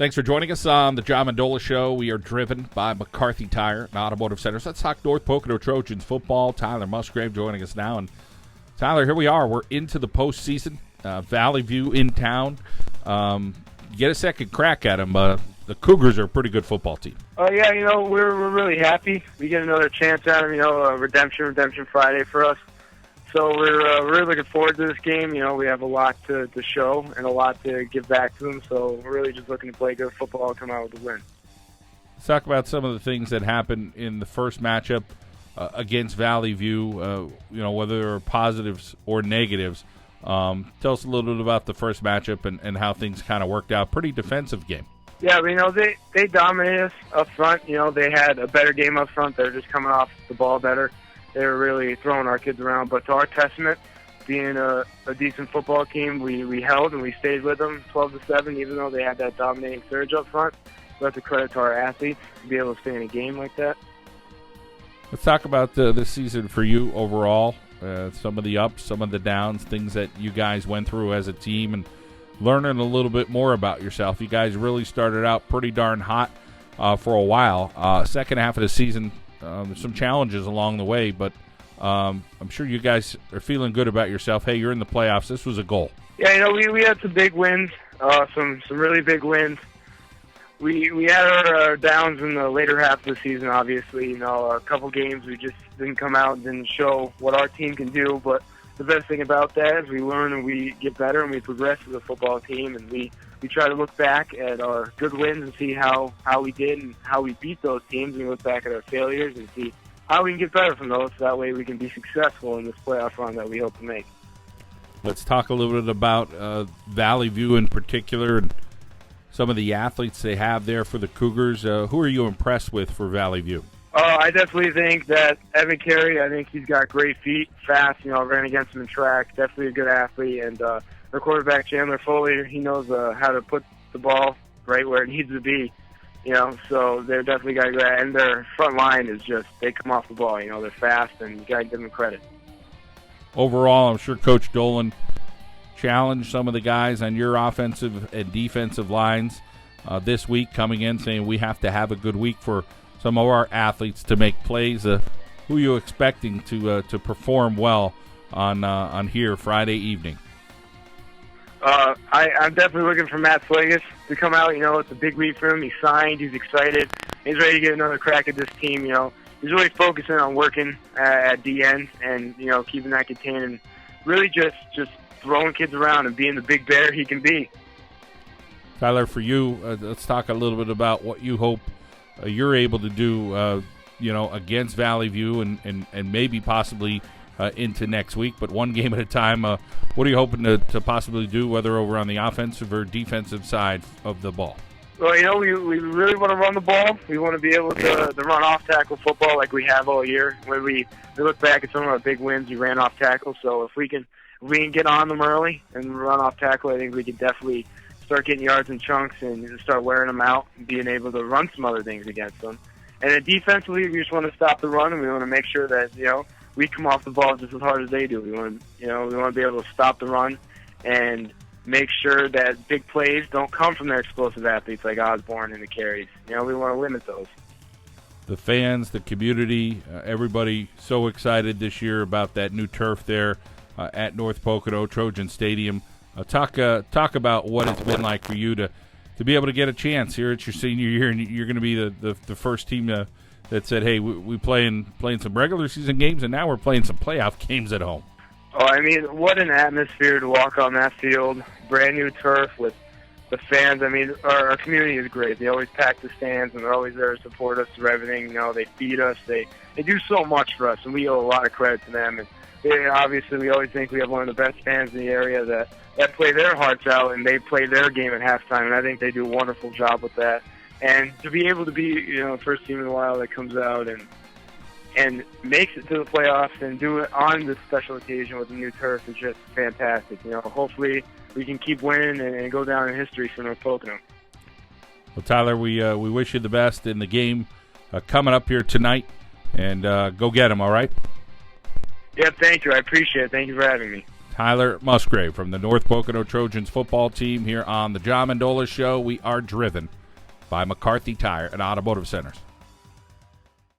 Thanks for joining us on the John Mendola Show. We are driven by McCarthy Tire and Automotive Centers. Let's talk North Pocono Trojans football. Tyler Musgrave joining us now. And Tyler, here we are. We're into the postseason. Valley View in town. Get a second crack at them. The Cougars are a pretty good football team. Oh, yeah, we're really happy. We get another chance at them, Redemption Friday for us. So we're really looking forward to this game. We have a lot to show and a lot to give back to them. So we're really just looking to play good football and come out with a win. Let's talk about some of the things that happened in the first matchup against Valley View, whether there are positives or negatives. Tell us a little bit about the first matchup and how things kind of worked out. Pretty defensive game. Yeah, they dominated us up front. They had a better game up front. They're just coming off the ball better. They were really throwing our kids around. But to our testament, being a decent football team, we held and we stayed with them 12-7, even though they had that dominating surge up front. So that's a credit to our athletes to be able to stay in a game like that. Let's talk about this season for you overall. Some of the ups, some of the downs, things that you guys went through as a team, and learning a little bit more about yourself. You guys really started out pretty darn hot for a while. Second half of the season, some challenges along the way, but I'm sure you guys are feeling good about yourself. Hey, you're in the playoffs. This was a goal. Yeah, we had some big wins, some really big wins. We had our downs in the later half of the season, obviously. A couple games we just didn't come out and didn't show what our team can do, but the best thing about that is we learn and we get better and we progress as a football team, and we try to look back at our good wins and see how we did and how we beat those teams, and we look back at our failures and see how we can get better from those, so that way we can be successful in this playoff run that we hope to make. Let's talk a little bit about Valley View in particular and some of the athletes they have there for the Cougars. Who are you impressed with for Valley View? I definitely think that Evan Carey, I think he's got great feet, fast, ran against him in track, definitely a good athlete. And our quarterback, Chandler Foley, he knows how to put the ball right where it needs to be, so they're definitely got to go at it. And their front line is just, they come off the ball, they're fast, and you got to give them credit. Overall, I'm sure Coach Dolan challenged some of the guys on your offensive and defensive lines this week, coming in saying we have to have a good week for some of our athletes to make plays. Who are you expecting to perform well on here Friday evening? I'm definitely looking for Matt Slagus to come out. It's a big week for him. He's signed. He's excited. He's ready to get another crack at this team. He's really focusing on working at the end and, keeping that contained and really just throwing kids around and being the big bear he can be. Tyler, for you, let's talk a little bit about what you hope you're able to do, against Valley View and maybe possibly into next week, but one game at a time. What are you hoping to possibly do, whether over on the offensive or defensive side of the ball? Well, we really want to run the ball. We want to be able to run off-tackle football like we have all year. When we look back at some of our big wins, we ran off-tackle. So if we can get on them early and run off-tackle, I think we can definitely start getting yards in chunks and start wearing them out and being able to run some other things against them. And then defensively, we just want to stop the run, and we want to make sure that, we come off the ball just as hard as they do. We want to be able to stop the run and make sure that big plays don't come from their explosive athletes like Osborne and the Carries. We want to limit those. The fans, the community, everybody so excited this year about that new turf there at North Pocono, Trojan Stadium. Talk about what it's been like for you to be able to get a chance here at your senior year, and you're going to be the first team that said, hey, we playing some regular season games, and now we're playing some playoff games at home. Oh, what an atmosphere to walk on that field. Brand new turf with the fans. Our community is great. They always pack the stands, and they're always there to support us through everything. They feed us. They do so much for us, and we owe a lot of credit to them. And obviously, we always think we have one of the best fans in the area that play their hearts out, and they play their game at halftime, and I think they do a wonderful job with that. And to be able to be, first team in a while that comes out and makes it to the playoffs and do it on this special occasion with the new turf is just fantastic. Hopefully we can keep winning and go down in history for North Pocono. Well, Tyler, we wish you the best in the game coming up here tonight, and go get them, all right? Yeah, thank you. I appreciate it. Thank you for having me. Tyler Musgrave from the North Pocono Trojans football team here on the John Mendola Show. We are driven by McCarthy Tire and Automotive Centers.